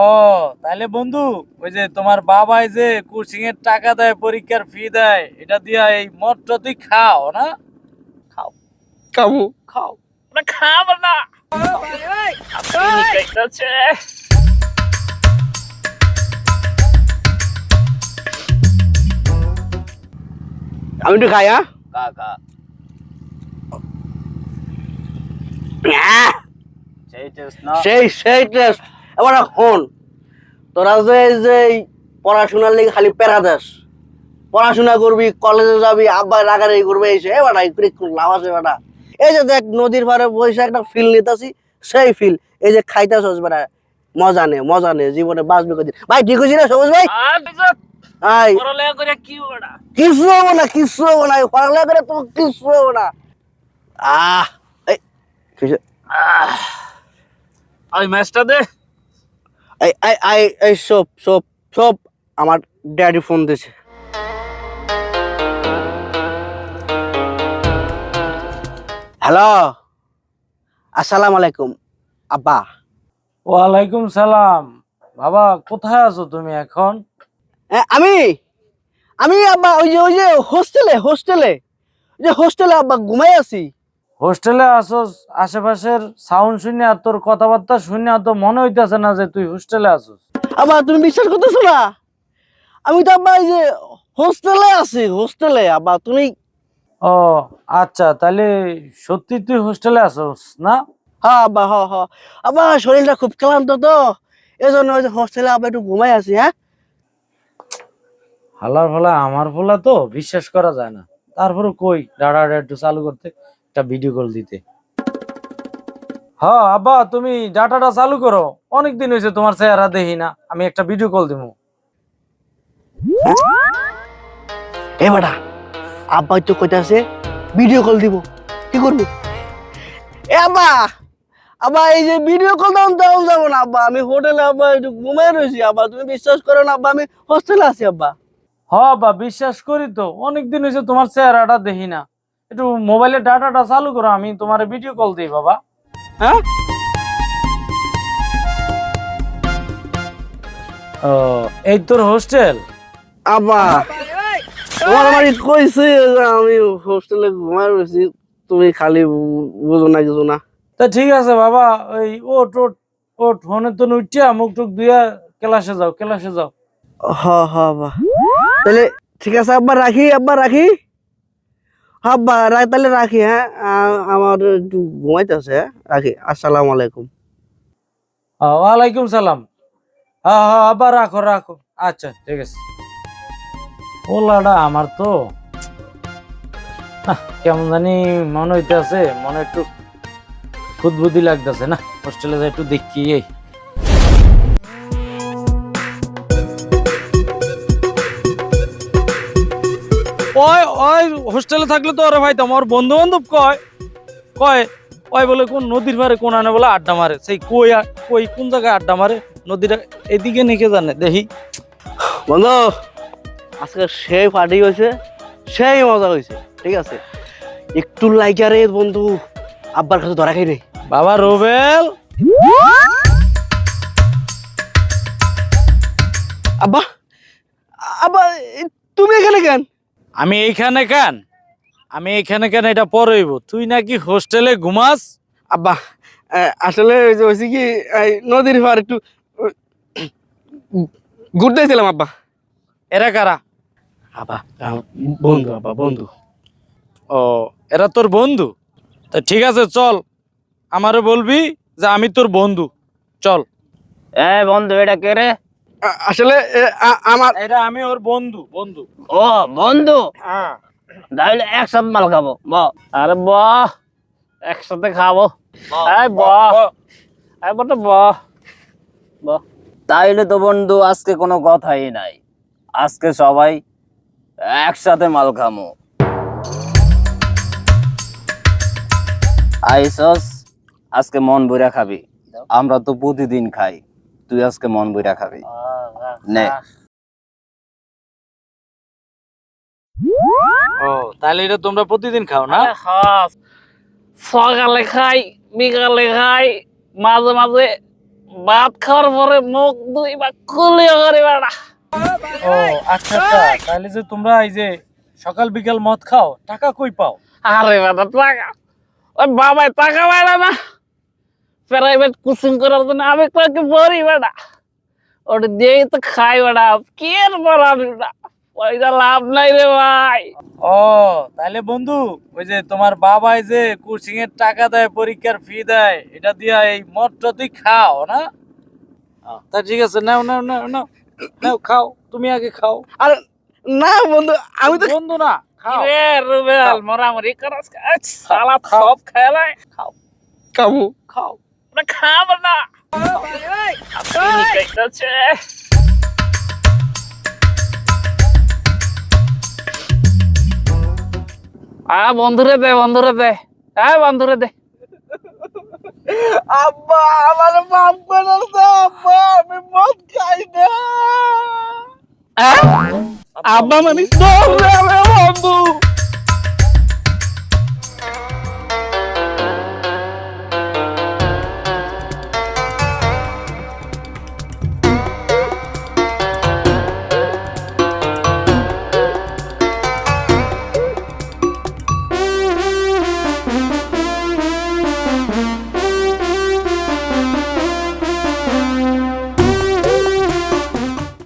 ও তাহলে বন্ধু, ওই যে তোমার বাবাই যে কোচিং এর টাকা দেয়, পরীক্ষার ফি দেয়, এটা দিয়া এই মদটা তুই খাও না? খাও কামু খাও না, খাব না। আপনি কইতাছে আমি একটু খাই হ্যাঁ কাকা আহ, সেই টেস্ট না। সেই টেস্ট। এবার হন, তোরা যে এই যে এই পড়াশোনার লেগে খালি প্যারা দেস, পড়াশোনা করবি, কলেজে যাবি, আব্বা রাগারাগি করবে, এই সে এবার একটু লাভ আছে বেটা। এই যে দেখ নদীর পাড়ে বসে একটা ফিল নিতেছি, সেই ফিল এই যে খাইতেছস বেটা, মজা নে জীবনে বাঁচবে কদিন। ভাই ঠিক হয়েছি না সবুজ ভাই? আর বিজত ভাই পড়ালেখা করে কি ওটা? কিছু হবো না, কিছু হবো না, পড়ালেখা করে তো কিছু হবো না। আহ এই কিসে- ওই ম্যাচটা দে। এই এই এই এই সব সব সব আমার ড্যাডি ফোন দিয়েছে। হ্যালো, আসসালামু আলাইকুম আব্বা। ওয়ালাইকুম সালাম। বাবা, কোথায় আছো তুমি এখন? আমি আমি আব্বা ওই যে হোস্টেলে আব্বা ঘুমাই আছি। হোস্টেলে আসোস? আশেপাশের সাউন্ড শুনে আর তোর কথাবার্তা শুনে তো মনে হইতেছে না যে তুই হোস্টেলে আসোস। আব্বা তুমি বিশ্বাস করতেছো না? আমি তো আব্বা এই যে হোস্টেলে আছি, হোস্টেলে আব্বা তুমি। ও আচ্ছা, তাহলে সত্যি তুই হোস্টেলে আসোস না? হ্যাঁ আব্বা, হ হ আব্বা, শরীরটা খুব ক্লান্ত তো, এই জন্য ওই যে হোস্টেলে আব্বা একটু ঘুমাই আছি। হ্যাঁ হালার ফালা আমার ফোলা তো বিশ্বাস করা যায় না। তারপরে কই ডাটা একটু চালু করতে, একটা ভিডিও কল দিতে। হ্যাঁ আব্বা, তুমি ডাটাটা চালু করো। অনেকদিন হয়েছে তোমার চেহারা দেখি না, আমি একটা ভিডিও কল দিব। এ বেটা, আব্বা তো কইতাছে ভিডিও কল দিব, কি করবি? এ আব্বা, আব্বা এই যে ভিডিও কল দেওয়া যাবো না আব্বা, আমি হোটেলে আব্বা একটু ঘুমাই রয়েছি আব্বা, তুমি বিশ্বাস করো না আব্বা, আমি হোস্টেলে আছি আব্বা। হ্যাঁ বা বিশ্বাস করি তো, অনেকদিন হয়েছে তোমার চেহারাটা দেখি না। একটু মোবাইলের ডাটাটা চালু করো, আমি তোমার ভিডিও কল দিই বাবা। হ্যাঁ ও, এই তোর হোস্টেল? আব্বা, তোমার বাড়ি কইছে যে আমি হোস্টেলে ঘুমাই রয়েছি, তুমি খালি বুঝো না কিছু না। তা ঠিক আছে বাবা, ওই ওট ওট ওট ফোনে তো উঠিয়া মুখ টুক ধুইয়া ক্লাসে যাও, ক্লাসে যাও। হ হ আব্বা, তাহলে ঠিক আছে আব্বা, রাখি আব্বা, রাখি। আব্বা তাহলে রাখি। হ্যাঁ আমার একটু ঘুমাইতেছে। হ্যাঁ রাখি, আসসালামু আলাইকুম। ওয়ালাইকুম সালাম। হ্যাঁ হ্যাঁ আবার রাখো রাখো। আচ্ছা ঠিক আছে। ওলাটা আমার তো কেমন জানি মনে হইতেছে, মনে একটু খুদবুদি লাগতেছে না, হোস্টেলে যাই একটু দেখি। এই ওই ওই হোস্টেলে থাকলে তো ওরা ভাইতাম, ওর বন্ধু বান্ধব কয় কয় ওই বলে কোন নদীর পারে কোন আনে বলে আড্ডা মারে, সেই কই কই কোন জায়গায় আড্ডা মারে, নদীটা এদিকে নাকি জানে দেখি। বন্ধু, আজকে সেই পার্টি হয়েছে, সেই মজা হয়েছে, ঠিক আছে। একটু লাইকা রে বন্ধু, আব্বার কাছে ধরা খাই রে। বাবা রোবেল, আব্বা, আব্বা তুমি এখানে কেন? আমি এইখানে কেন? আমি এইখানে কেন এটা পরে হইব, তুই নাকি হোস্টেলে ঘুমাস। আব্বা আসলে ওই যে হয়েছে কি, এই নদীর পার একটু ঘুরতেছিলাম আব্বা। এরা কারা? আব্বা বন্ধু, আব্বা বন্ধু। ও, এরা তোর বন্ধু? তা ঠিক আছে চল, আমারে বলবি যে আমি তোর বন্ধু, চল। এ বন্ধু, এটা কে রে? আসলে আমার এটা আমি ওর বন্ধু, বন্ধু। ও বন্ধু, হ্যাঁ। তাহলে একসাথে মাল খাবো বাহ। আরে বাহ, একসাথে খাবো। এই বাহ, এই বটে বাহ বাহ। তাইলে তো বন্ধু আজকে কোনো কথাই নাই, আজকে সবাই একসাথে মাল খামো। আইসস, আজকে মন ভইরা খাবি, আমরা তো প্রতিদিন খাই, তুই আজকে মন ভইরা খাবি নে। ও তাহলে এটা তোমরা প্রতিদিন খাও না? সকালে খাই, বিকালে খাই, মাঝে মাঝে ভাত খাওয়ার পরে মুখ দুই বা কুলিও করে বেড়া। ও আচ্ছা আচ্ছা, তাহলে যে তোমরা এই যে সকাল বিকাল মদ খাও, টাকা কই পাও? আরে বেটা টাকা, ওই বাবাই টাকা বেড়া না, প্রাইভেট কোচিং করার জন্য আমি তোকে বলি বেটা, ওটা দিয়েই তো খাই বেটা, কি এর বলার বেটা, পয়সা লাভ নাই রে ভাই। ও তাহলে বন্ধু, ওই যে তোমার বাবাই যে কোচিং এর টাকা দেয়, পরীক্ষার ফি দেয়, এটা দিয়া এই মদটা তুই খাও না? তা ঠিক আছে, নাও নাও নাও নাও নাও, খাও, তুমি আগে খাও। আর না বন্ধু, আমি তো বন্ধু না, খাও রে রুবেল খাও। মরামরি করস, সালা সব খেলাই খাও কামু। খাও। না খাব না, আপনি কইতাছে। বন্ধুরে দে, বন্ধুরে দে, হ্যাঁ বন্ধুরে দে। আব্বা আমার মাফ করে দাও আব্বা, আমি মদ খাই না। আব্বা মানে বন্ধু।